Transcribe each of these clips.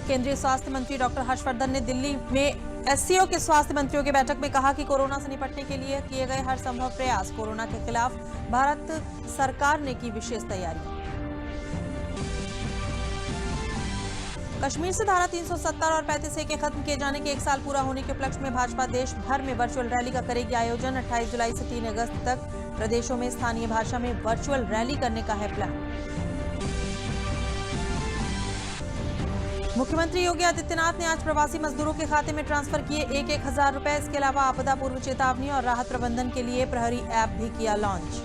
केंद्रीय स्वास्थ्य मंत्री डॉक्टर हर्षवर्धन ने दिल्ली में एससीओ के स्वास्थ्य मंत्रियों की बैठक में कहा कि कोरोना से निपटने के लिए किए गए हर संभव प्रयास। कोरोना के खिलाफ भारत सरकार ने की विशेष तैयारी। कश्मीर से धारा 370 और 35A के खत्म किए जाने के 1 साल पूरा होने के उपलक्ष्य में भाजपा देश भर में वर्चुअल रैली का करेगी आयोजन। 28 जुलाई से 3 अगस्त तक प्रदेशों में स्थानीय भाषा में वर्चुअल रैली करने का है प्लान। मुख्यमंत्री योगी आदित्यनाथ ने आज प्रवासी मजदूरों के खाते में ट्रांसफर किए 1,000 रुपए। इसके अलावा आपदा पूर्व चेतावनी और राहत प्रबंधन के लिए प्रहरी ऐप भी किया लॉन्च।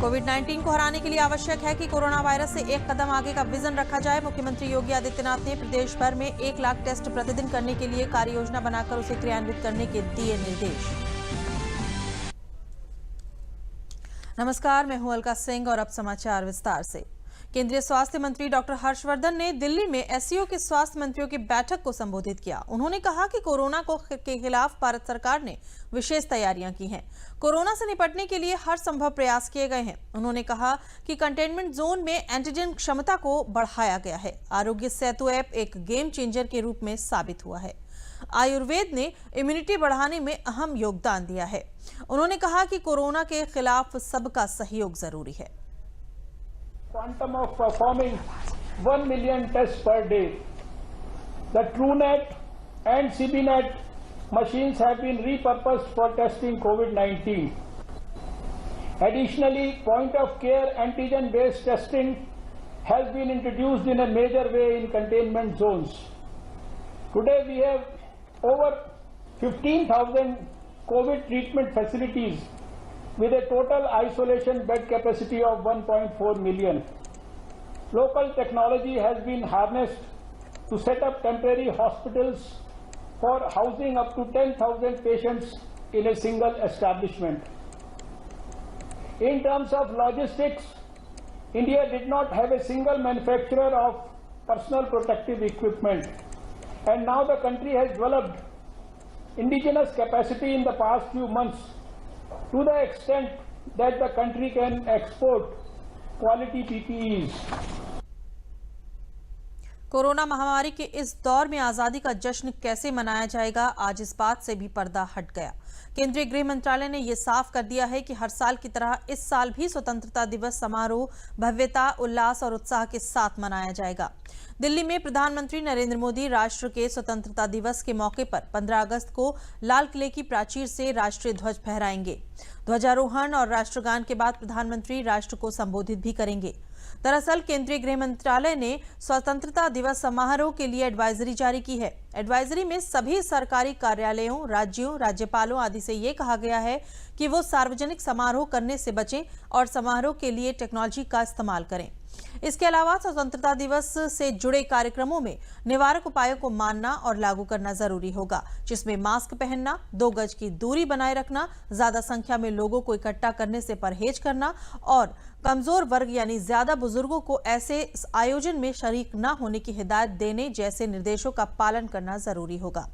कोविड-19 को हराने के लिए आवश्यक है कि कोरोना वायरस से एक कदम आगे का विजन रखा जाए। मुख्यमंत्री योगी आदित्यनाथ ने प्रदेश भर में 1 लाख टेस्ट प्रतिदिन करने के लिए कार्य योजना बनाकर उसे क्रियान्वित करने के दिए निर्देश। नमस्कार, मैं हूं अलका सिंह और अब समाचार विस्तार से। केंद्रीय स्वास्थ्य मंत्री डॉक्टर हर्षवर्धन ने दिल्ली में एससीओ के स्वास्थ्य मंत्रियों की बैठक को संबोधित किया। उन्होंने कहा कि कोरोना के खिलाफ भारत सरकार ने विशेष तैयारियां की हैं। कोरोना से निपटने के लिए हर संभव प्रयास किए गए हैं। उन्होंने कहा कि कंटेनमेंट जोन में एंटीजन क्षमता को बढ़ाया गया है। आरोग्य सेतु ऐप एक गेम चेंजर के रूप में साबित हुआ है। आयुर्वेद ने इम्यूनिटी बढ़ाने में अहम योगदान दिया है। उन्होंने कहा कि कोरोना के खिलाफ सबका सहयोग जरूरी है। Quantum of performing 1 million tests per day. The TrueNet and CBNet machines have been repurposed for testing COVID-19. Additionally, point-of-care antigen-based testing has been introduced in a major way in containment zones. Today, we have over 15,000 COVID treatment facilities with a total isolation bed capacity of 1.4 million. Local technology has been harnessed to set up temporary hospitals for housing up to 10,000 patients in a single establishment. In terms of logistics, India did not have a single manufacturer of personal protective equipment, and now the country has developed indigenous capacity in the past few months to the extent that the country can export quality PPEs. Corona महामारी के इस दौर में आजादी का जश्न कैसे मनाया जाएगा, आज इस बात से भी पर्दा हट गया। केंद्रीय गृह मंत्रालय ने यह साफ कर दिया है कि हर साल की तरह इस साल भी स्वतंत्रता दिवस समारोह भव्यता, उल्लास और उत्साह के साथ मनाया जाएगा। दिल्ली में प्रधानमंत्री नरेंद्र मोदी राष्ट्र के स्वतंत्रता दिवस के मौके पर 15 अगस्त को लाल किले की प्राचीर से राष्ट्रीय ध्वज फहराएंगे। ध्वजारोहण और राष्ट्रगान के बाद प्रधानमंत्री राष्ट्र को संबोधित भी करेंगे। दरअसल केंद्रीय गृह मंत्रालय ने स्वतंत्रता दिवस समारोह के लिए एडवाइजरी जारी की है। एडवाइजरी में सभी सरकारी कार्यालयों, राज्यों, राज्यपालों आदि से ये कहा गया है कि वो सार्वजनिक समारोह करने से बचें और समारोह के लिए टेक्नोलॉजी का इस्तेमाल करें। इसके अलावा स्वतंत्रता दिवस से जुड़े कार्यक्रमों में निवारक उपायों को मानना और लागू करना जरूरी होगा, जिसमें मास्क पहनना, 2 गज की दूरी बनाए रखना, ज्यादा संख्या में लोगों को इकट्ठा करने से परहेज करना और कमजोर वर्ग यानी ज्यादा बुजुर्गों को ऐसे आयोजन में शरीक न होने की हिदायत देने जैसे निर्देशों का पालन करना जरूरी होगा।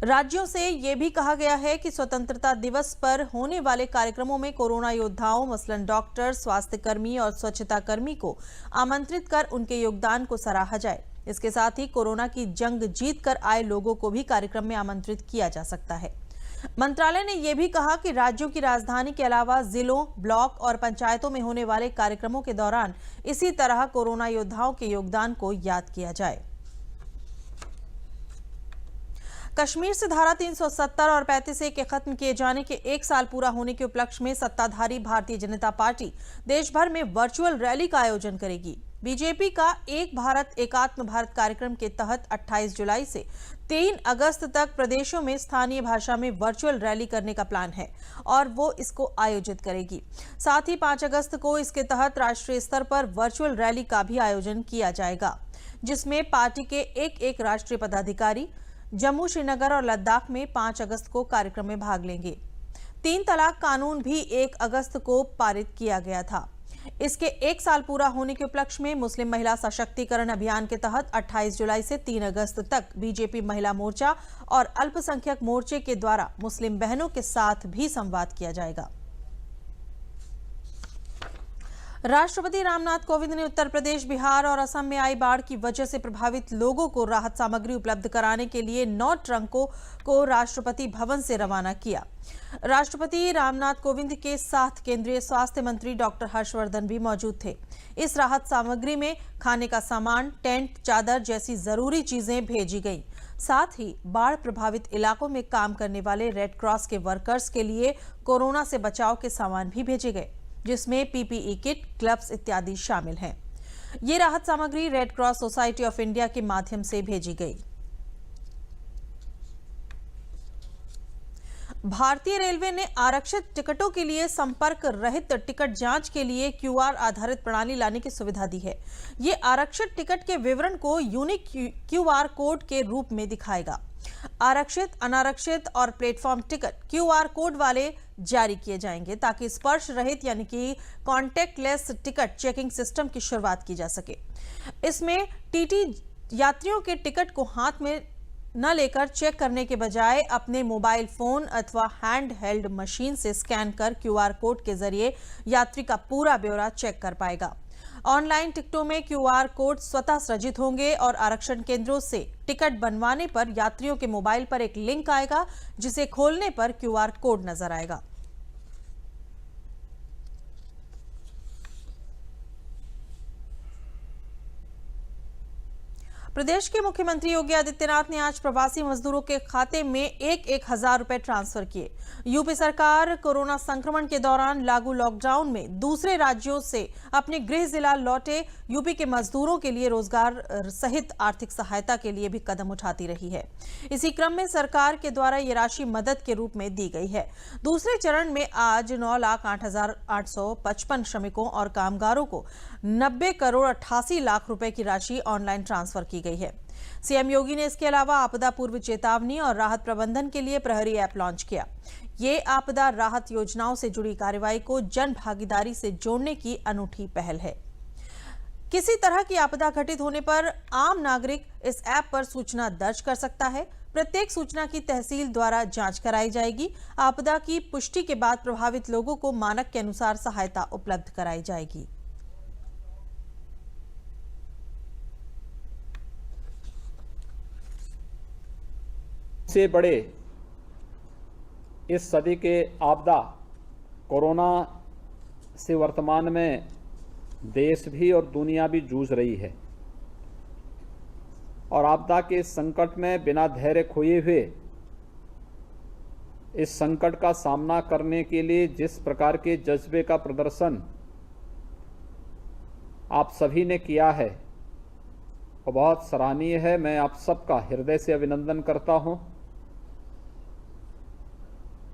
राज्यों से यह भी कहा गया है कि स्वतंत्रता दिवस पर होने वाले कार्यक्रमों में कोरोना योद्धाओं मसलन डॉक्टर, स्वास्थ्य कर्मी और स्वच्छता कर्मी को आमंत्रित कर उनके योगदान को सराहा जाए। इसके साथ ही कोरोना की जंग जीत कर आए लोगों को भी कार्यक्रम में आमंत्रित किया जा सकता है। मंत्रालय ने यह भी कहा कि राज्यों की राजधानी के अलावा जिलों, ब्लॉक और पंचायतों में होने वाले कार्यक्रमों के दौरान इसी तरह कोरोना योद्धाओं के योगदान को याद किया जाए। कश्मीर से धारा 370 और 35A के खत्म किए जाने के 1 साल पूरा होने के उपलक्ष्य में सत्ताधारी भारतीय जनता पार्टी देश भर में वर्चुअल रैली का आयोजन करेगी। बीजेपी का एक भारत एकात्म भारत कार्यक्रम के तहत 28 जुलाई से 3 अगस्त तक प्रदेशों में स्थानीय भाषा में वर्चुअल रैली करने का प्लान है और वो इसको आयोजित करेगी। साथ ही 5 अगस्त को इसके तहत राष्ट्रीय स्तर पर वर्चुअल रैली का भी आयोजन किया जाएगा, जिसमें पार्टी के एक राष्ट्रीय पदाधिकारी जम्मू, श्रीनगर और लद्दाख में 5 अगस्त को कार्यक्रम में भाग लेंगे। 3 तलाक कानून भी 1 अगस्त को पारित किया गया था। इसके 1 साल पूरा होने के उपलक्ष्य में मुस्लिम महिला सशक्तिकरण अभियान के तहत 28 जुलाई से 3 अगस्त तक बीजेपी महिला मोर्चा और अल्पसंख्यक मोर्चे के द्वारा मुस्लिम बहनों के साथ भी संवाद किया जाएगा। राष्ट्रपति रामनाथ कोविंद ने उत्तर प्रदेश, बिहार और असम में आई बाढ़ की वजह से प्रभावित लोगों को राहत सामग्री उपलब्ध कराने के लिए 9 ट्रकों को राष्ट्रपति भवन से रवाना किया। राष्ट्रपति रामनाथ कोविंद के साथ केंद्रीय स्वास्थ्य मंत्री डॉक्टर हर्षवर्धन भी मौजूद थे। इस राहत सामग्री में खाने का सामान, टेंट, चादर जैसी जरूरी चीजें भेजी गईं। साथ ही बाढ़ प्रभावित इलाकों में काम करने वाले रेड क्रॉस के वर्कर्स के लिए कोरोना से बचाव के सामान भी भेजे गए, जिसमें पीपीई किट, ग्लव्स इत्यादि शामिल हैं। ये राहत सामग्री red cross society of India के माध्यम से भेजी गई। भारतीय रेलवे ने आरक्षित टिकटों के लिए संपर्क रहित टिकट जांच के लिए क्यूआर आधारित प्रणाली लाने की सुविधा दी है। ये आरक्षित टिकट के विवरण को यूनिक क्यूआर कोड के रूप में दिखाएगा। आरक्षित, अनारक्षित और प्लेटफॉर्म टिकट क्यूआर कोड वाले जारी किए जाएंगे ताकि स्पर्श रहित यानी कि कॉन्टैक्टलेस टिकट चेकिंग सिस्टम की शुरुआत की जा सके। इसमें टीटी यात्रियों के टिकट को हाथ में न लेकर चेक करने के बजाय अपने मोबाइल फोन अथवा हैंड हेल्ड मशीन से स्कैन कर क्यूआर कोड के जरिए यात्री का पूरा ब्यौरा चेक कर पाएगा। ऑनलाइन टिकटों में क्यूआर कोड स्वतः सृजित होंगे और आरक्षण केंद्रों से टिकट बनवाने पर यात्रियों के मोबाइल पर एक लिंक आएगा, जिसे खोलने पर क्यूआर कोड नजर आएगा। प्रदेश के मुख्यमंत्री योगी आदित्यनाथ ने आज प्रवासी मजदूरों के खाते में एक हजार रुपए ट्रांसफर किए। यूपी सरकार कोरोना संक्रमण के दौरान लागू लॉकडाउन में दूसरे राज्यों से अपने गृह जिला लौटे यूपी के मजदूरों के लिए रोजगार सहित आर्थिक सहायता के लिए भी कदम उठाती रही है। इसी क्रम में सरकार के द्वारा ये राशि मदद के रूप में दी गई है। दूसरे चरण में आज 9,08,855 श्रमिकों और कामगारों को 90 करोड़ 88 लाख रुपए की राशि ऑनलाइन ट्रांसफर की गई है। सीएम योगी ने इसके अलावा आपदा पूर्व चेतावनी और राहत प्रबंधन के लिए प्रहरी ऐप लॉन्च किया। ये आपदा राहत योजनाओं से जुड़ी कार्रवाई को जन भागीदारी से जोड़ने की अनूठी पहल है। किसी तरह की आपदा घटित होने पर आम नागरिक इस ऐप पर सूचना दर्ज कर सकता है। प्रत्येक सूचना की तहसील द्वारा जांच कराई जाएगी। आपदा की पुष्टि के बाद प्रभावित लोगों को मानक के अनुसार सहायता उपलब्ध कराई जाएगी। से बड़े इस सदी के आपदा कोरोना से वर्तमान में देश भी और दुनिया भी जूझ रही है और आपदा के संकट में बिना धैर्य खोए हुए इस संकट का सामना करने के लिए जिस प्रकार के जज्बे का प्रदर्शन आप सभी ने किया है वो बहुत सराहनीय है। मैं आप सबका हृदय से अभिनंदन करता हूं।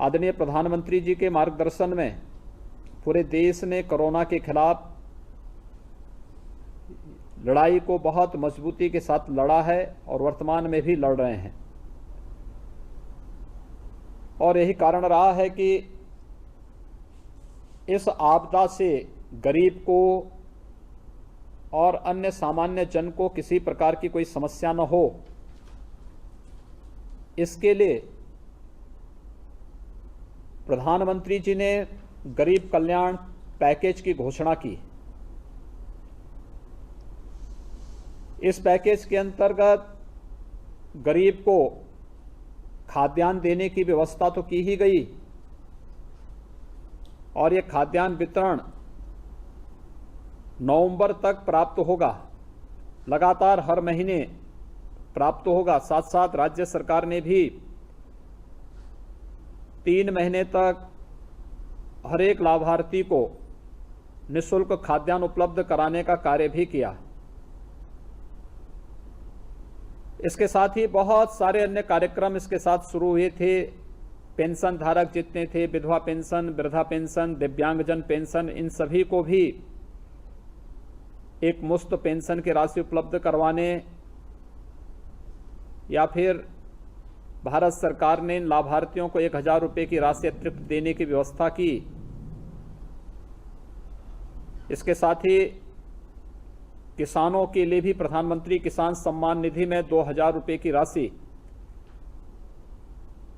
आदरणीय प्रधानमंत्री जी के मार्गदर्शन में पूरे देश ने कोरोना के खिलाफ लड़ाई को बहुत मजबूती के साथ लड़ा है और वर्तमान में भी लड़ रहे हैं और यही कारण रहा है कि इस आपदा से गरीब को और अन्य सामान्य जन को किसी प्रकार की कोई समस्या न हो, इसके लिए प्रधानमंत्री जी ने गरीब कल्याण पैकेज की घोषणा की। इस पैकेज के अंतर्गत गरीब को खाद्यान्न देने की व्यवस्था तो की ही गई और ये खाद्यान्न वितरण नवंबर तक प्राप्त होगा, लगातार हर महीने प्राप्त होगा। साथ साथ राज्य सरकार ने भी 3 महीने तक हर एक लाभार्थी को निःशुल्क खाद्यान्न उपलब्ध कराने का कार्य भी किया। इसके साथ ही बहुत सारे अन्य कार्यक्रम इसके साथ शुरू हुए थे। पेंशन धारक जितने थे, विधवा पेंशन, वृद्धा पेंशन, दिव्यांगजन पेंशन, इन सभी को भी एक मुफ्त पेंशन की राशि उपलब्ध करवाने या फिर भारत सरकार ने इन लाभार्थियों को 1000 रुपये की राशि अतिरिक्त देने की व्यवस्था की। इसके साथ ही किसानों के लिए भी प्रधानमंत्री किसान सम्मान निधि में 2000 रुपये की राशि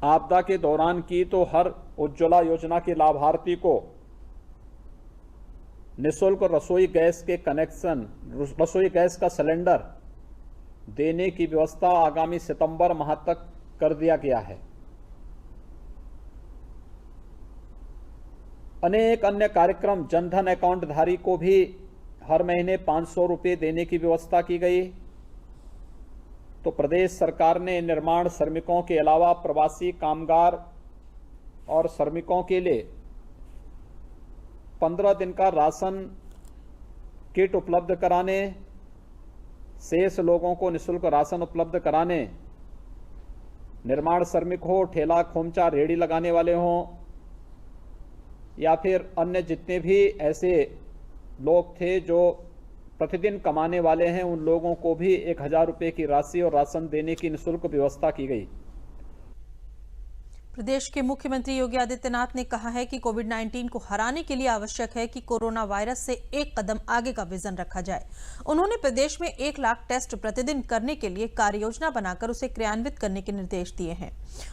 आपदा के दौरान की, तो हर उज्ज्वला योजना के लाभार्थी को निःशुल्क रसोई गैस के कनेक्शन, रसोई गैस का सिलेंडर देने की व्यवस्था आगामी सितंबर माह तक कर दिया गया है। अनेक अन्य कार्यक्रम, जनधन अकाउंट धारी को भी हर महीने 500 रुपये देने की व्यवस्था की गई। तो प्रदेश सरकार ने निर्माण श्रमिकों के अलावा प्रवासी कामगार और श्रमिकों के लिए 15 दिन का राशन किट उपलब्ध कराने, शेष लोगों को निःशुल्क राशन उपलब्ध कराने, निर्माण श्रमिक हो, ठेला खोमचा रेहड़ी लगाने वाले हों या फिर अन्य जितने भी ऐसे लोग थे जो प्रतिदिन कमाने वाले हैं, उन लोगों को भी 1000 रुपये की राशि और राशन देने की निःशुल्क व्यवस्था की गई। प्रदेश के मुख्यमंत्री योगी आदित्यनाथ ने कहा है कि कोविड-19 को हराने के लिए आवश्यक है कि कोरोना वायरस से एक कदम आगे का विजन रखा जाए। उन्होंने प्रदेश में 1 लाख टेस्ट प्रतिदिन करने के लिए कार्य योजना बनाकर उसे क्रियान्वित करने के निर्देश दिए हैं।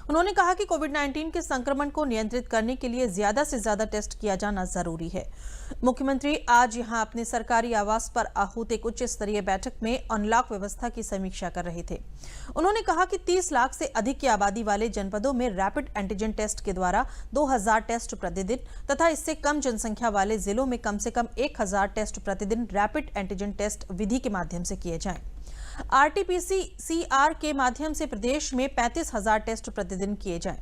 उन्होंने कहा कि कोविड-19 के संक्रमण को नियंत्रित करने के लिए ज्यादा से ज्यादा टेस्ट किया जाना जरूरी है। मुख्यमंत्री आज यहां अपने सरकारी आवास पर आहूत एक उच्च स्तरीय बैठक में अनलॉक व्यवस्था की समीक्षा कर रहे थे। उन्होंने कहा कि 30 लाख से अधिक की आबादी वाले जनपदों में रैपिड एंटीजन टेस्ट के द्वारा 2000 टेस्ट प्रतिदिन तथा इससे कम जनसंख्या वाले जिलों में कम से कम 1000 टेस्ट प्रतिदिन रैपिड एंटीजन टेस्ट विधि के माध्यम से किए जाएं। RT-PCR के माध्यम से प्रदेश में 35,000 टेस्ट प्रतिदिन किए जाएं।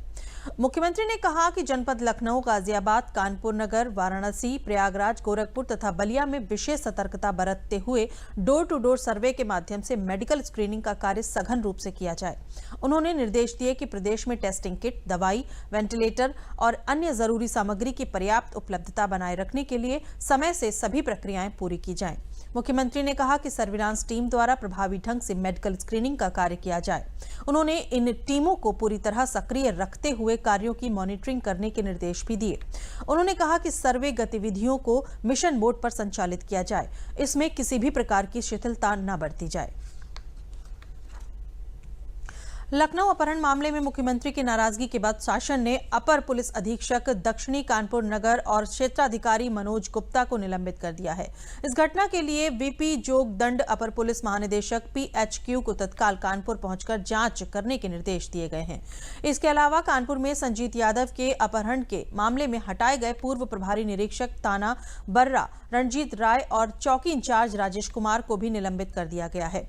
मुख्यमंत्री ने कहा कि जनपद लखनऊ, गाजियाबाद, कानपुर नगर, वाराणसी, प्रयागराज, गोरखपुर तथा बलिया में विशेष सतर्कता बरतते हुए डोर टू डोर सर्वे के माध्यम से मेडिकल स्क्रीनिंग का कार्य सघन रूप से किया जाए। उन्होंने निर्देश दिए कि प्रदेश में टेस्टिंग किट, दवाई, वेंटिलेटर और अन्य जरूरी सामग्री की पर्याप्त उपलब्धता बनाए रखने के लिए समय से सभी प्रक्रियाएं पूरी की जाएं। मुख्यमंत्री ने कहा कि सर्विलांस टीम द्वारा प्रभावी ढंग से मेडिकल स्क्रीनिंग का कार्य किया जाए। उन्होंने इन टीमों को पूरी तरह सक्रिय रखते हुए कार्यों की मॉनिटरिंग करने के निर्देश भी दिए। उन्होंने कहा कि सर्वे गतिविधियों को मिशन मोड पर संचालित किया जाए, इसमें किसी भी प्रकार की शिथिलता न बरती जाए। लखनऊ अपहरण मामले में मुख्यमंत्री की नाराजगी के बाद शासन ने अपर पुलिस अधीक्षक दक्षिणी कानपुर नगर और क्षेत्राधिकारी मनोज गुप्ता को निलंबित कर दिया है। इस घटना के लिए वीपी जोगदंड अपर पुलिस महानिदेशक PHQ को तत्काल कानपुर पहुंचकर जांच करने के निर्देश दिए गए हैं। इसके अलावा कानपुर में संजीत यादव के अपहरण के मामले में हटाए गए पूर्व प्रभारी निरीक्षक थाना बर्रा रणजीत राय और चौकी इंचार्ज राजेश कुमार को भी निलंबित कर दिया गया है।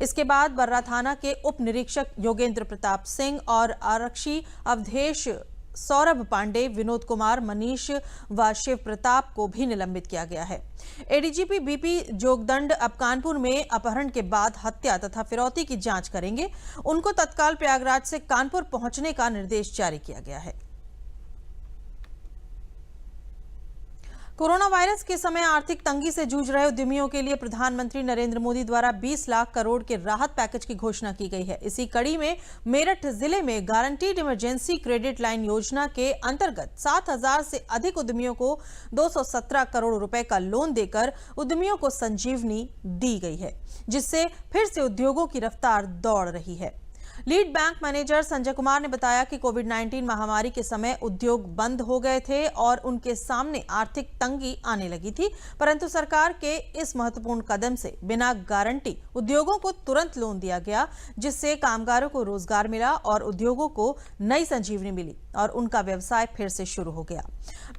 इसके बाद बर्रा थाना के उप निरीक्षक योगेंद्र प्रताप सिंह और आरक्षी अवधेश सौरभ पांडे, विनोद कुमार, मनीष व शिव प्रताप को भी निलंबित किया गया है। एडीजीपी बीपी जोगदंड अब कानपुर में अपहरण के बाद हत्या तथा फिरौती की जांच करेंगे। उनको तत्काल प्रयागराज से कानपुर पहुंचने का निर्देश जारी किया गया है। कोरोना वायरस के समय आर्थिक तंगी से जूझ रहे उद्यमियों के लिए प्रधानमंत्री नरेंद्र मोदी द्वारा 20 लाख करोड़ के राहत पैकेज की घोषणा की गई है। इसी कड़ी में मेरठ जिले में गारंटीड इमरजेंसी क्रेडिट लाइन योजना के अंतर्गत 7,000 से अधिक उद्यमियों को 217 करोड़ रुपए का लोन देकर उद्यमियों को संजीवनी दी गई है, जिससे फिर से उद्योगों की रफ्तार दौड़ रही है। Lead bank manager Sanjay Kumar ने बताया कि कोविड-19 महामारी के समय उद्योग बंद हो गए थे और उनके सामने आर्थिक तंगी आने लगी थी, परंतु सरकार के इस महत्वपूर्ण कदम से बिना गारंटी उद्योगों को तुरंत लोन दिया गया, जिससे कामगारों को रोजगार मिला और उद्योगों को नई संजीवनी मिली और उनका व्यवसाय फिर से शुरू हो गया।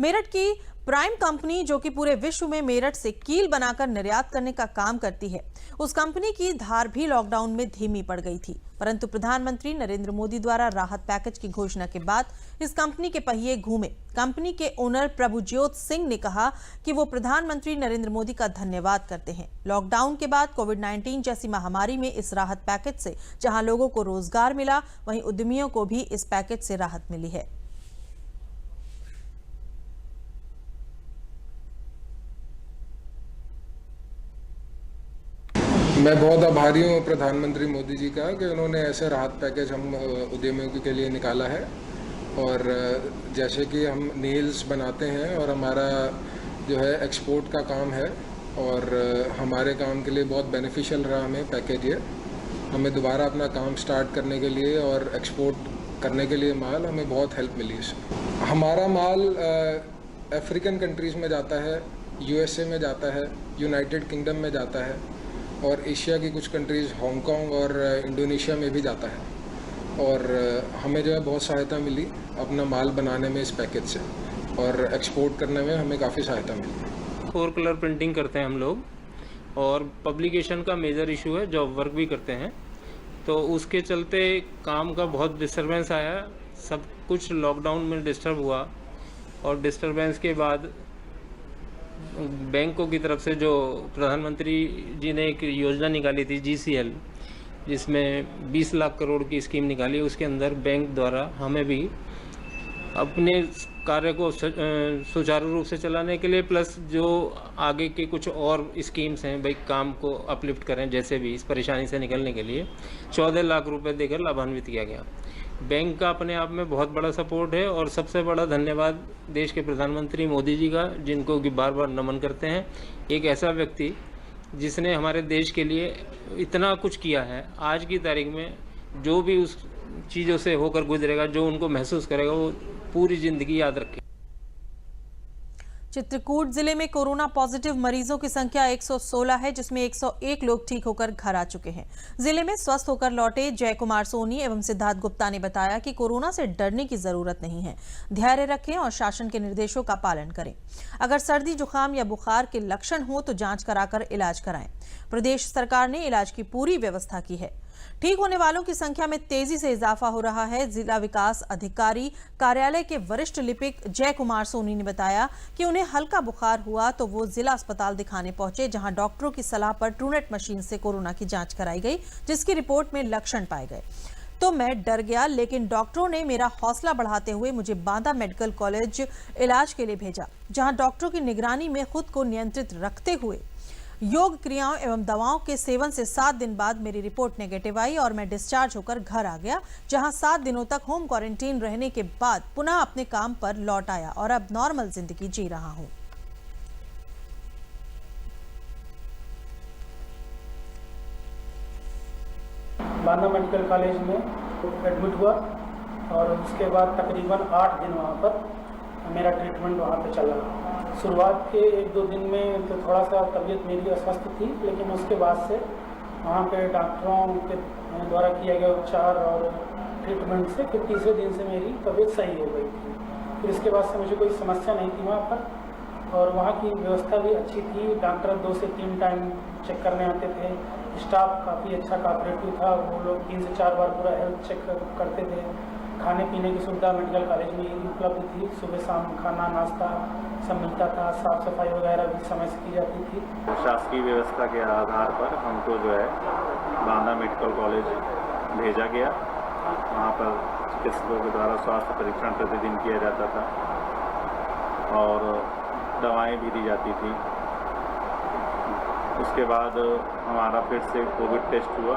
मेरठ की प्राइम कंपनी, जो कि पूरे विश्व में मेरठ से कील बनाकर निर्यात करने का काम करती है, उस कंपनी की धार भी लॉकडाउन में धीमी पड़ गई थी, परंतु प्रधानमंत्री नरेंद्र मोदी द्वारा राहत पैकेज की घोषणा के बाद इस कंपनी के पहिए घूमे। कंपनी के ओनर प्रभुज्योत सिंह ने कहा कि वो प्रधानमंत्री नरेंद्र मोदी का धन्यवाद करते हैं। लॉकडाउन के बाद कोविड-19 जैसी महामारी में इस राहत पैकेज से जहां लोगों को रोजगार मिला, वहीं उद्यमियों को भी इस पैकेज से राहत मिली है। मैं बहुत आभारी हूँ प्रधानमंत्री मोदी जी का कि उन्होंने ऐसे राहत पैकेज हम उद्यमियों के लिए निकाला है। और जैसे कि हम नेल्स बनाते हैं और हमारा जो है एक्सपोर्ट का काम है और हमारे काम के लिए बहुत बेनिफिशियल रहा हमें पैकेज ये। हमें दोबारा अपना काम स्टार्ट करने के लिए और एक्सपोर्ट करने के लिए माल हमें बहुत हेल्प मिली इसमें। हमारा माल अफ्रीकन कंट्रीज़ में जाता है यूएसए में जाता है, यूनाइटेड किंगडम में जाता है और एशिया की कुछ कंट्रीज़ हांगकांग और इंडोनेशिया में भी जाता है। और हमें जो है बहुत सहायता मिली अपना माल बनाने में इस पैकेज से, और एक्सपोर्ट करने में हमें काफ़ी सहायता मिली। 4 कलर प्रिंटिंग करते हैं हम लोग, और पब्लिकेशन का मेजर इशू है, जॉब वर्क भी करते हैं, तो उसके चलते काम का बहुत डिस्टरबेंस आया। सब कुछ लॉकडाउन में डिस्टर्ब हुआ, और डिस्टरबेंस के बाद बैंकों की तरफ से जो प्रधानमंत्री जी ने एक योजना निकाली थी GCL, जिसमें 20 लाख करोड़ की स्कीम निकाली, उसके अंदर बैंक द्वारा हमें भी अपने कार्य को सुचारू रूप से चलाने के लिए, प्लस जो आगे के कुछ और स्कीम्स हैं, भाई काम को अपलिफ्ट करें जैसे भी इस परेशानी से निकलने के लिए 14 लाख रुपए देकर लाभान्वित किया गया। बैंक का अपने आप में बहुत बड़ा सपोर्ट है, और सबसे बड़ा धन्यवाद देश के प्रधानमंत्री मोदी जी का, जिनको कि बार बार नमन करते हैं। एक ऐसा व्यक्ति जिसने हमारे देश के लिए इतना कुछ किया है, आज की तारीख में जो भी उस चीज़ों से होकर गुजरेगा, जो उनको महसूस करेगा, वो पूरी जिंदगी याद रखे। चित्रकूट जिले में कोरोना पॉजिटिव मरीजों की संख्या 116 है, जिसमें 101 लोग ठीक होकर घर आ चुके हैं। जिले में स्वस्थ होकर लौटे जय कुमार सोनी एवं सिद्धार्थ गुप्ता ने बताया कि कोरोना से डरने की जरूरत नहीं है, धैर्य रखें और शासन के निर्देशों का पालन करें। अगर सर्दी जुकाम या बुखार के लक्षण हो तो जांच कराकर इलाज कराएं। प्रदेश सरकार ने इलाज की पूरी व्यवस्था की है। ठीक होने वालों की संख्या में तेजी से इजाफा हो रहा है। जिला विकास अधिकारी कार्यालय के वरिष्ठ लिपिक जय कुमार सोनी ने बताया कि उन्हें हल्का बुखार हुआ तो वो जिला अस्पताल दिखाने पहुंचे, जहां डॉक्टरों की सलाह पर ट्रूनेट मशीन से कोरोना की जांच कराई गई, जिसकी रिपोर्ट में लक्षण पाए गए। तो मैं डर गया, लेकिन डॉक्टरों ने मेरा हौसला बढ़ाते हुए मुझे बांदा मेडिकल कॉलेज इलाज के लिए भेजा, जहां डॉक्टरों की निगरानी में खुद को नियंत्रित रखते हुए योग क्रियाओं एवं दवाओं के सेवन से 7 दिन बाद मेरी रिपोर्ट नेगेटिव आई और मैं डिस्चार्ज होकर घर आ गया, जहां 7 दिनों तक होम क्वारंटीन रहने के बाद पुनः अपने काम पर लौट आया और अब नॉर्मल जिंदगी जी रहा हूं। बांदा मेडिकल कॉलेज में एडमिट हुआ, और उसके बाद तकरीबन 8 दिन वहाँ पर मेरा ट्रीटमेंट वहाँ पे चला। शुरुआत के 1-2 दिन में तो थोड़ा सा तबीयत मेरी अस्वस्थ थी, लेकिन उसके बाद से वहाँ पे डॉक्टरों के द्वारा किया गया उपचार और ट्रीटमेंट से फिर तीसरे दिन से मेरी तबीयत सही हो गई थी। फिर इसके बाद से मुझे कोई समस्या नहीं थी वहाँ पर, और वहाँ की व्यवस्था भी अच्छी थी। डॉक्टर 2 से 3 टाइम चेक करने आते थे, स्टाफ काफ़ी अच्छा कोऑपरेटिव था, वो लोग 3 से 4 बार पूरा हेल्थ चेक करते थे। खाने पीने की सुविधा मेडिकल कॉलेज में ही उपलब्ध थी, सुबह शाम खाना नाश्ता सब मिलता था, साफ सफाई वगैरह भी समय से की जाती थी। शासकीय व्यवस्था के आधार पर हमको जो है बांदा मेडिकल कॉलेज भेजा गया। वहाँ पर चिकित्सकों के द्वारा स्वास्थ्य परीक्षण प्रतिदिन किया जाता था और दवाएं भी दी जाती थी। उसके बाद हमारा फिर से कोविड टेस्ट हुआ।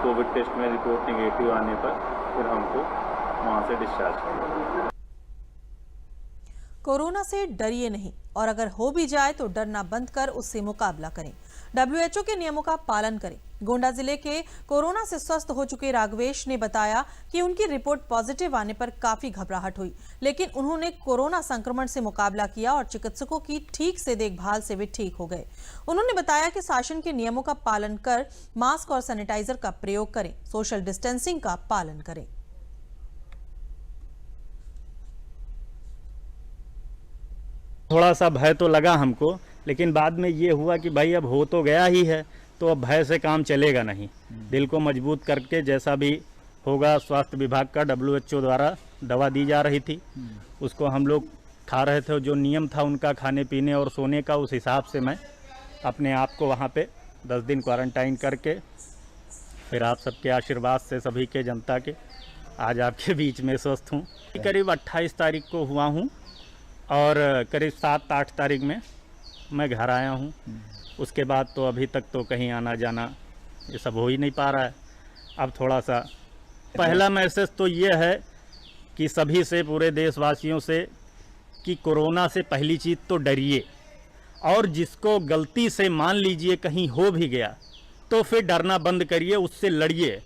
कोविड टेस्ट में रिपोर्ट नेगेटिव आने पर फिर हमको वहाँ से डिस्चार्ज किया। कोरोना से डरिए नहीं, और अगर हो भी जाए तो डरना बंद कर उससे मुकाबला करें। WHO के नियमों का पालन करें। गोंडा जिले के कोरोना से स्वस्थ हो चुके राघवेश ने बताया कि उनकी रिपोर्ट पॉजिटिव आने पर काफी घबराहट हुई, लेकिन उन्होंने कोरोना संक्रमण से मुकाबला किया और चिकित्सकों की ठीक से देखभाल से वे ठीक हो गए। उन्होंने बताया कि शासन के नियमों का पालन कर मास्क और सैनिटाइजर का प्रयोग करें, सोशल डिस्टेंसिंग का पालन करें। थोड़ा सा भय तो लगा हमको, लेकिन बाद में ये हुआ कि भाई अब हो तो गया ही है, तो अब भय से काम चलेगा नहीं। दिल को मजबूत करके जैसा भी होगा, स्वास्थ्य विभाग का WHO द्वारा दवा दी जा रही थी, उसको हम लोग खा रहे थे। जो नियम था उनका खाने पीने और सोने का, उस हिसाब से मैं अपने आप को वहाँ पे 10 दिन क्वारंटाइन करके फिर आप सबके आशीर्वाद से, सभी के जनता के, आज आपके बीच में स्वस्थ हूँ। करीब 28 तारीख को हुआ हूँ और करीब 7-8 तारीख में मैं घर आया हूँ। उसके बाद तो अभी तक तो कहीं आना जाना ये सब हो ही नहीं पा रहा है। अब थोड़ा सा पहला मैसेज तो ये है कि सभी से, पूरे देशवासियों से, कि कोरोना से पहली चीज़ तो डरिए, और जिसको गलती से मान लीजिए कहीं हो भी गया तो फिर डरना बंद करिए, उससे लड़िए।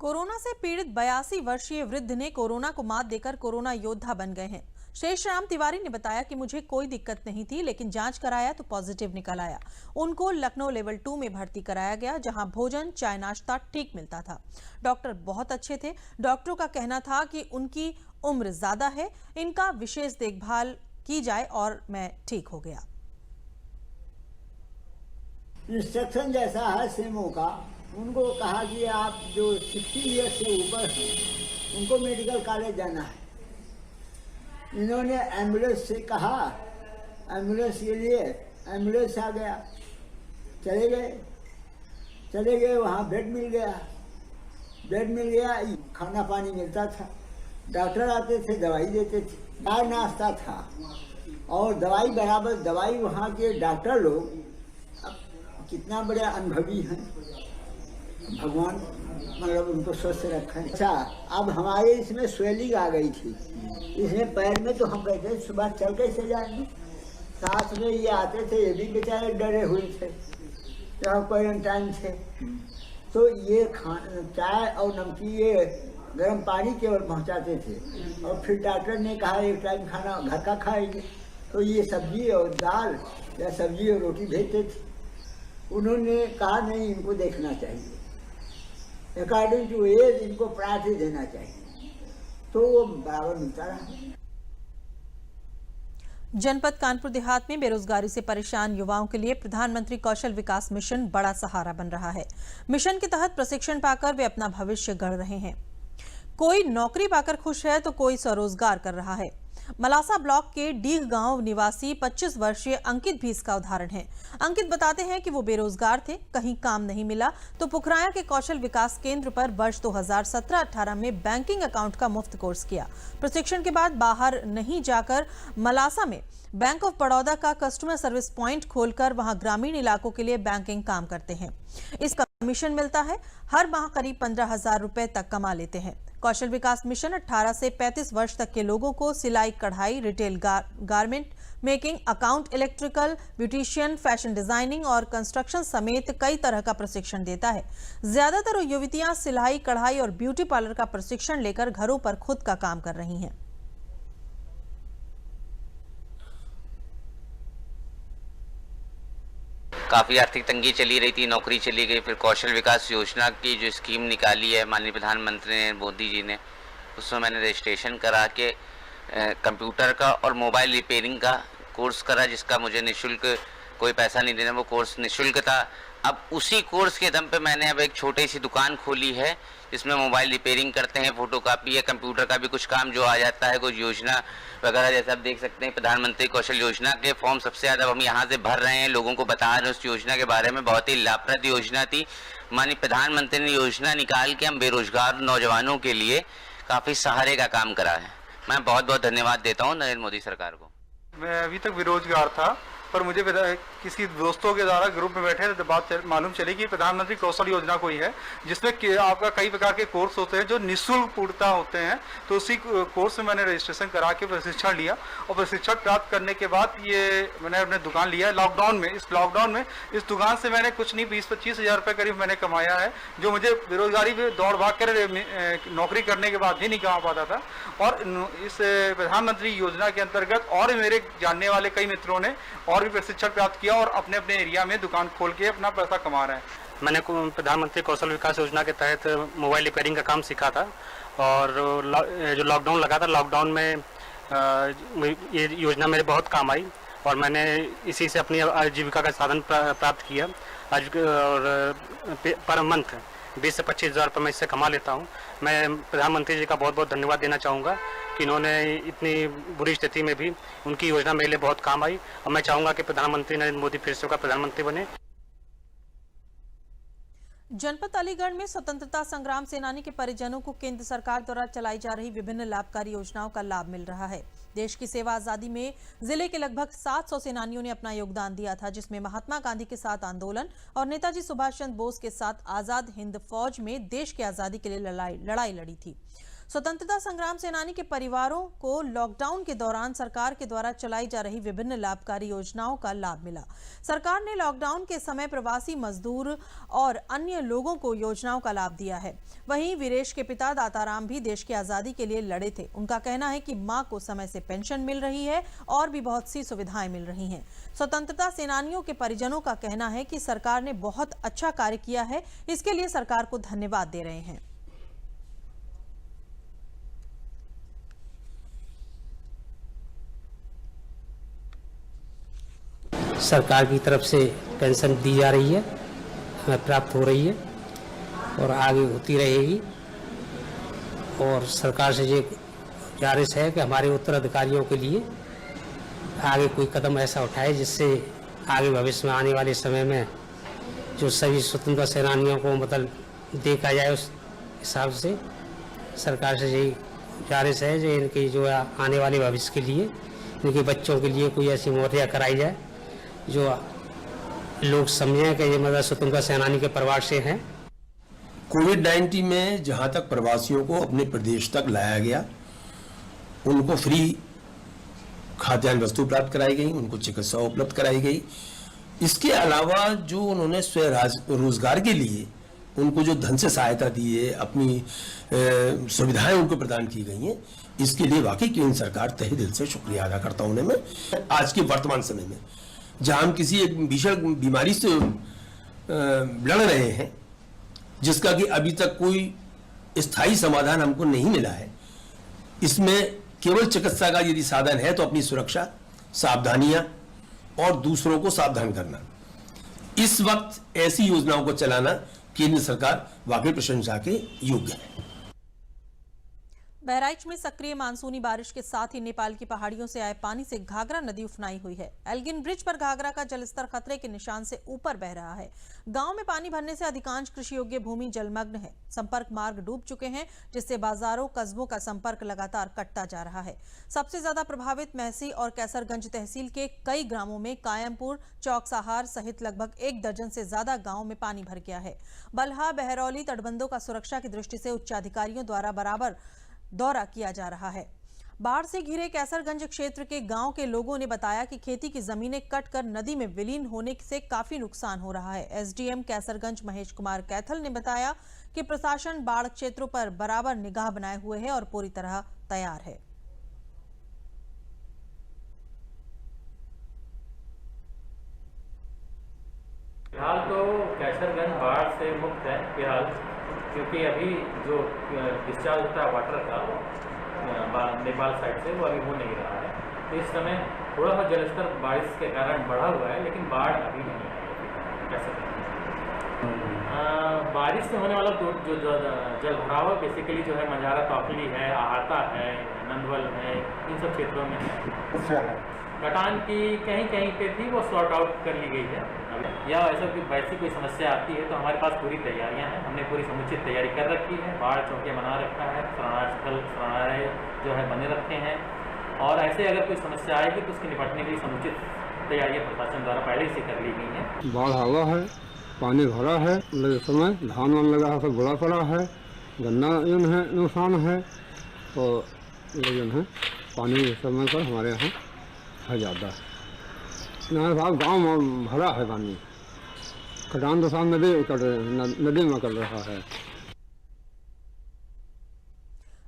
कोरोना से पीड़ित 82 वर्षीय वृद्ध ने कोरोना को मात देकर कोरोना योद्धा बन गए हैं। शेष राम तिवारी ने बताया कि मुझे कोई दिक्कत नहीं थी, लेकिन जांच कराया तो पॉजिटिव निकल आया। उनको लखनऊ लेवल 2 में भर्ती कराया गया, जहां भोजन चाय नाश्ता ठीक मिलता था। डॉक्टर बहुत अच्छे थे। डॉक्टरों का कहना था कि उनकी उम्र ज्यादा है, इनका विशेष देखभाल की जाए और मैं ठीक हो गया। इंस्ट्रक्शन जैसा है सीएमओ का, उनको कहा कि आप जो 60 ईयर से ऊपर हैं उनको मेडिकल कॉलेज जाना है। इन्होंने एम्बुलेंस से कहा, एम्बुलेंस के लिए एम्बुलेंस आ गया, चले गए वहाँ बेड मिल गया, खाना पानी मिलता था, डॉक्टर आते थे, दवाई देते थे, चाय नाश्ता था और दवाई बराबर दवाई। वहाँ के डॉक्टर लोग कितना बड़े अनुभवी हैं, भगवान मतलब उनको स्वस्थ रखें। अच्छा, अब हमारे इसमें स्वेलिंग आ गई थी, इसमें पैर में, तो हम कहते सुबह चल कैसे जाएंगे। साथ में ये आते थे, ये भी बेचारे डरे हुए थे, जहाँ क्वारंटाइन थे। तो ये चाय और नमकीन, ये गर्म पानी केवल पहुँचाते थे और फिर डॉक्टर ने कहा एक टाइम खाना घर का खाएंगे, तो ये सब्जी और दाल या सब्जी और रोटी भेजते थे। उन्होंने कहा नहीं, इनको देखना चाहिए, अकॉर्डिंग टू एज इनको प्रायोरिटी देना चाहिए, तो वो बराबर मिलता रहा। जनपद कानपुर देहात में बेरोजगारी से परेशान युवाओं के लिए प्रधानमंत्री कौशल विकास मिशन बड़ा सहारा बन रहा है। मिशन के तहत प्रशिक्षण पाकर वे अपना भविष्य गढ़ रहे हैं। कोई नौकरी पाकर खुश है तो कोई स्वरोजगार कर रहा है। मलासा ब्लॉक के डीग गांव निवासी 25 वर्षीय अंकित भी इसका उदाहरण है। अंकित बताते हैं कि वो बेरोजगार थे, कहीं काम नहीं मिला तो पुखराया के कौशल विकास केंद्र पर वर्ष 2017-18 में बैंकिंग अकाउंट का मुफ्त कोर्स किया। प्रशिक्षण के बाद बाहर नहीं जाकर मलासा में बैंक ऑफ बड़ौदा का कस्टमर सर्विस पॉइंट खोलकर वहां ग्रामीण इलाकों के लिए बैंकिंग काम करते हैं। इसका कमीशन मिलता है, हर माह करीब 15,000 रुपए तक कमा लेते हैं। कौशल विकास मिशन 18 से 35 वर्ष तक के लोगों को सिलाई कढ़ाई, retail garment making, account, electrical, beautician, fashion designing और कंस्ट्रक्शन समेत कई तरह का प्रशिक्षण देता है। ज्यादातर युवतियां सिलाई कढ़ाई और ब्यूटी पार्लर का प्रशिक्षण लेकर घरों पर खुद का काम कर रही हैं। काफ़ी आर्थिक तंगी चली रही थी, नौकरी चली गई, फिर कौशल विकास योजना की जो स्कीम निकाली है माननीय प्रधानमंत्री ने, मोदी जी ने, उसमें मैंने रजिस्ट्रेशन करा के कंप्यूटर का और मोबाइल रिपेयरिंग का कोर्स करा, जिसका मुझे निःशुल्क, कोई पैसा नहीं देना, वो कोर्स निःशुल्क था। अब उसी कोर्स के दम पे मैंने अब एक छोटी सी दुकान खोली है जिसमें मोबाइल रिपेयरिंग करते हैं, फोटोकॉपी है, कंप्यूटर का भी कुछ काम जो आ जाता है, कुछ योजना वगैरह, जैसे आप देख सकते हैं प्रधानमंत्री कौशल योजना के फॉर्म सबसे ज़्यादा हम यहाँ से भर रहे हैं, लोगों को बता रहे हैं उस योजना के बारे में। बहुत ही लाभप्रद योजना थी, माननीय प्रधानमंत्री ने योजना निकाल के हम बेरोजगार नौजवानों के लिए काफ़ी सहारे का काम करा है। मैं बहुत बहुत धन्यवाद देता हूँ नरेंद्र मोदी सरकार को। मैं अभी तक बेरोजगार था, पर मुझे किसी दोस्तों के द्वारा ग्रुप में बैठे तो बात मालूम चली कि प्रधानमंत्री कौशल योजना कोई है जिसमें आपका कई प्रकार के कोर्स होते हैं जो निःशुल्क पूर्णतः होते हैं। तो उसी कोर्स में मैंने रजिस्ट्रेशन करा के प्रशिक्षण लिया और प्रशिक्षण प्राप्त करने के बाद ये मैंने अपने दुकान लिया लॉकडाउन में। इस लॉकडाउन में इस दुकान से मैंने कुछ नहीं 20-25 हज़ार रुपये करीब मैंने कमाया है, जो मुझे बेरोजगारी में दौड़ भाग कर नौकरी करने के बाद ही नहीं कमा पाता था। और इस प्रधानमंत्री योजना के अंतर्गत और मेरे जानने वाले कई मित्रों ने और भी प्रशिक्षण प्राप्त किया और अपने अपने एरिया में दुकान खोल के अपना पैसा कमा रहे हैं। मैंने प्रधानमंत्री कौशल विकास योजना के तहत मोबाइल रिपेयरिंग का काम सीखा था और जो लॉकडाउन लगा था, लॉकडाउन में ये योजना मेरे बहुत काम आई और मैंने इसी से अपनी आजीविका का साधन प्राप्त किया। आज पर मंथ 20 से 25 हज़ार रुपये मैं इससे कमा लेता हूँ। मैं प्रधानमंत्री जी का बहुत बहुत धन्यवाद देना चाहूँगा कि इन्होंने इतनी बुरी स्थिति में भी उनकी योजना मेरे लिए बहुत काम आई और मैं चाहूँगा कि प्रधानमंत्री नरेंद्र मोदी फिर से का प्रधानमंत्री बने। जनपद अलीगढ़ में स्वतंत्रता संग्राम सेनानी के परिजनों को केंद्र सरकार द्वारा चलाई जा रही विभिन्न लाभकारी योजनाओं का लाभ मिल रहा है। देश की सेवा आजादी में जिले के लगभग 700 सेनानियों ने अपना योगदान दिया था, जिसमें महात्मा गांधी के साथ आंदोलन और नेताजी सुभाष चंद्र बोस के साथ आजाद हिंद फौज में देश की आजादी के लिए लड़ाई लड़ी थी। स्वतंत्रता संग्राम सेनानी के परिवारों को लॉकडाउन के दौरान सरकार के द्वारा चलाई जा रही विभिन्न लाभकारी योजनाओं का लाभ मिला। सरकार ने लॉकडाउन के समय प्रवासी मजदूर और अन्य लोगों को योजनाओं का लाभ दिया है। वहीं वीरेश के पिता दाताराम भी देश की आजादी के लिए लड़े थे। उनका कहना है कि मां को समय से पेंशन मिल रही है और भी बहुत सी सुविधाएं मिल रही हैं। स्वतंत्रता सेनानियों के परिजनों का कहना है कि सरकार ने बहुत अच्छा कार्य किया है, इसके लिए सरकार को धन्यवाद दे रहे हैं। सरकार की तरफ से पेंशन दी जा रही है, हमें प्राप्त हो रही है और आगे होती रहेगी। और सरकार से ये गुजारिश है कि हमारे उत्तराधिकारियों के लिए आगे कोई कदम ऐसा उठाए जिससे आगे भविष्य में आने वाले समय में जो सभी स्वतंत्रता सेनानियों को मतलब देखा जाए उस हिसाब से सरकार से यही गुजारिश है जो इनके जो आने वाले भविष्य के लिए इनके बच्चों के लिए कोई ऐसी मुहैया कराई जाए जो लोग समझें कि ये मतलब स्वतंत्रता सेनानी के परिवार से हैं। कोविड-19 में जहां तक प्रवासियों को अपने प्रदेश तक लाया गया, उनको फ्री खाद्यान्न वस्तु प्राप्त कराई गई, उनको चिकित्सा उपलब्ध कराई गई। इसके अलावा जो उन्होंने स्वयं रोजगार के लिए उनको जो धन से सहायता दी है, अपनी सुविधाएं उनको प्रदान की गई हैं, इसके लिए वाकई केंद्र सरकार तहे दिल से शुक्रिया अदा करता हूं उन्हें मैं। आज के वर्तमान समय में जहां हम किसी एक भीषण बीमारी से लड़ रहे हैं जिसका कि अभी तक कोई स्थायी समाधान हमको नहीं मिला है, इसमें केवल चिकित्सा का यदि साधन है तो अपनी सुरक्षा, सावधानियां और दूसरों को सावधान करना, इस वक्त ऐसी योजनाओं को चलाना केंद्र सरकार वाकई प्रशंसा के योग्य है। बहराइच में सक्रिय मानसूनी बारिश के साथ ही नेपाल की पहाड़ियों से आए पानी से घाघरा नदी उफनाई हुई है। एल्गिन ब्रिज पर घाघरा का जलस्तर खतरे के निशान से ऊपर बह रहा है। गांव में पानी भरने से अधिकांश कृषि योग्य भूमि जलमग्न है। संपर्क मार्ग डूब चुके हैं, जिससे बाजारों कस्बों का संपर्क लगातार कटता जा रहा है। सबसे ज्यादा प्रभावित महसी और कैसरगंज तहसील के कई ग्रामों में कायमपुर, चौकसाहार सहित लगभग 1 दर्जन से ज्यादा गाँव में पानी भर गया है। बल्हा, बहरौली तटबंधों का सुरक्षा की दृष्टि से उच्चाधिकारियों द्वारा बराबर दौरा किया जा रहा है। बाढ़ से घिरे कैसरगंज क्षेत्र के गांव के लोगों ने बताया कि खेती की जमीनें कटकर नदी में विलीन होने से काफी नुकसान हो रहा है। एसडीएम कैसरगंज महेश कुमार कैथल ने बताया कि प्रशासन बाढ़ क्षेत्रों पर बराबर निगाह बनाए हुए है और पूरी तरह तैयार है। फिलहाल तो कैसरगंज बाढ़ से मुक्त है फिलहाल, क्योंकि अभी जो डिस्चार्ज होता है वाटर का नेपाल साइड से वो अभी हो नहीं रहा है। तो इस समय थोड़ा सा जलस्तर बारिश के कारण बढ़ा हुआ है, लेकिन बाढ़ अभी नहीं आई कैसरगंज। बारिश से होने वाला जो जल भराव बेसिकली जो है मंजारा तौकली है, आहता है, नंदवल है, इन सब क्षेत्रों में है। कटान की कहीं कहीं पे थी वो सॉर्ट आउट कर ली गई है। या वैसी कोई समस्या आती है तो हमारे पास पूरी तैयारियां हैं, हमने पूरी समुचित तैयारी कर रखी है। बाढ़ चौकियाँ बना रखा है, शरणालय जो है बने रखे हैं, और ऐसे अगर कोई समस्या आएगी तो उसके निपटने के लिए समुचित तैयारियां प्रशासन द्वारा पहले से कर ली गई हैं। बाढ़ आवा है, पानी भरा है, इस समय धान वान लगा है, सब बुरा पड़ा है, गन्ना जो है नुकसान है, और लेकिन है पानी इस समय पर हमारे यहाँ है ज़्यादा। यहाँ साहब गाँव में भरा है पानी, खटान तो सामने नदी में कर रहा है।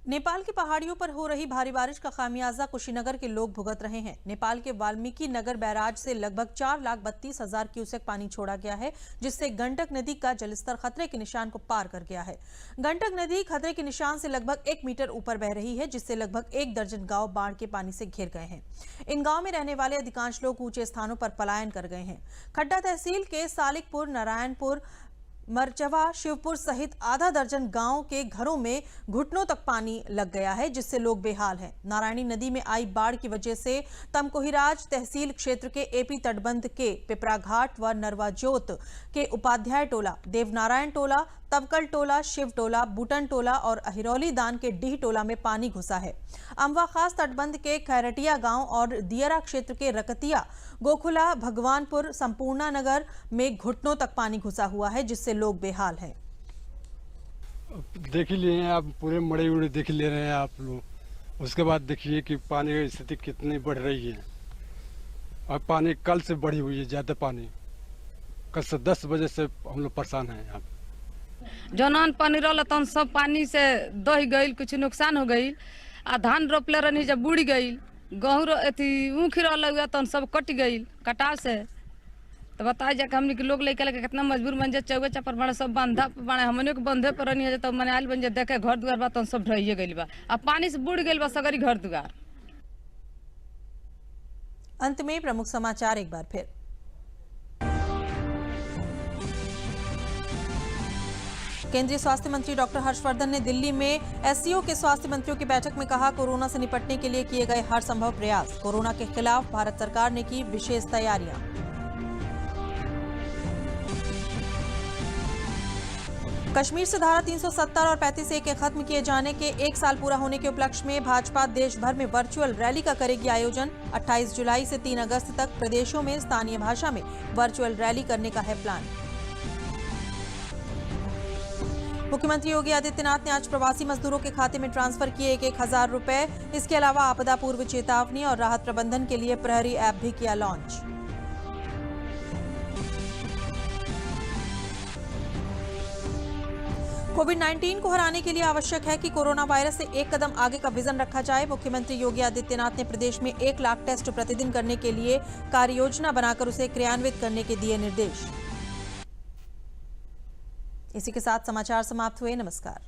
नेपाल की पहाड़ियों पर हो रही भारी बारिश का खामियाजा कुशीनगर के लोग भुगत रहे हैं। नेपाल के वाल्मीकि नगर बैराज से लगभग 4,32,000 क्यूसेक पानी छोड़ा गया है, जिससे गंडक नदी का जलस्तर खतरे के निशान को पार कर गया है। गंडक नदी खतरे के निशान से लगभग 1 मीटर ऊपर बह रही है, जिससे लगभग 1 दर्जन गांव बाढ़ के पानी से घिर गए हैं। इन गाँव में रहने वाले अधिकांश लोग ऊंचे स्थानों पर पलायन कर गए हैं। खड्डा तहसील के सालिकपुर, नारायणपुर, मरचवा, शिवपुर सहित आधा दर्जन गांव के घरों में घुटनों तक पानी लग गया है, जिससे लोग बेहाल हैं। नारायणी नदी में आई बाढ़ की वजह से तमकोहिराज तहसील क्षेत्र के एपी तटबंध के पिपराघाट व नरवाजोत के उपाध्याय टोला, देवनारायण टोला, तवकल टोला, शिव टोला, बूटन टोला और अहिरौली दान के डीह टोला में पानी घुसा है। अम्बा खास तटबंध के खैरटिया गांव और दियरा क्षेत्र के रकतिया, गोखुला, भगवानपुर, संपूर्णा नगर में घुटनों तक पानी घुसा हुआ है, जिससे लोग बेहाल हैं। देख ही लिए हैं आप, पूरे मड़े उड़े देख ले रहे हैं आप लोग। उसके बाद देखिए कि पानी की स्थिति कितनी बढ़ रही है। और पानी कल से बढ़ी हुई है, ज़्यादा पानी। कल से 10 बजे से हम लोग परेशान हैं यहाँ पे। जौन पानी रहा तहन सब पानी से दह गई, कुछ नुकसान हो गई। आ धान रोपले रहनी जब बुड़ गई, गहूँ अथी ऊँख रहा तहन सब कट गई कटाव से। तो बताए जाके हमने के लोग लेके लगे कितना मजबूर बन जाए। चौके चापर बड़े सब बंधा बने, हमने के बंधे पर रहनी है। तब मैंने आयल बन जाए देखे घर दुआर बा तहन सब ढहिए गई बा। अब पानी से बुड़ गई बा सगरी घर दुआर। अंत में प्रमुख समाचार एक बार फिर। केंद्रीय स्वास्थ्य मंत्री डॉक्टर हर्षवर्धन ने दिल्ली में एससीओ के स्वास्थ्य मंत्रियों की बैठक में कहा, कोरोना से निपटने के लिए किए गए हर संभव प्रयास। कोरोना के खिलाफ भारत सरकार ने की विशेष तैयारियां। कश्मीर से धारा 370 और 35A के खत्म किए जाने के 1 साल पूरा होने के उपलक्ष्य में भाजपा देश भर में वर्चुअल रैली का करेगी आयोजन। 28 जुलाई से 3 अगस्त तक प्रदेशों में स्थानीय भाषा में वर्चुअल रैली करने का है प्लान। मुख्यमंत्री योगी आदित्यनाथ ने आज प्रवासी मजदूरों के खाते में ट्रांसफर किए 1,000 रुपए। इसके अलावा आपदा पूर्व चेतावनी और राहत प्रबंधन के लिए प्रहरी ऐप भी किया लॉन्च। कोविड-19 को हराने के लिए आवश्यक है कि कोरोना वायरस से एक कदम आगे का विजन रखा जाए। मुख्यमंत्री योगी आदित्यनाथ ने प्रदेश में 1 लाख टेस्ट प्रतिदिन करने के लिए कार्य योजना बनाकर उसे क्रियान्वित करने के दिए निर्देश। इसी के साथ समाचार समाप्त हुए। नमस्कार।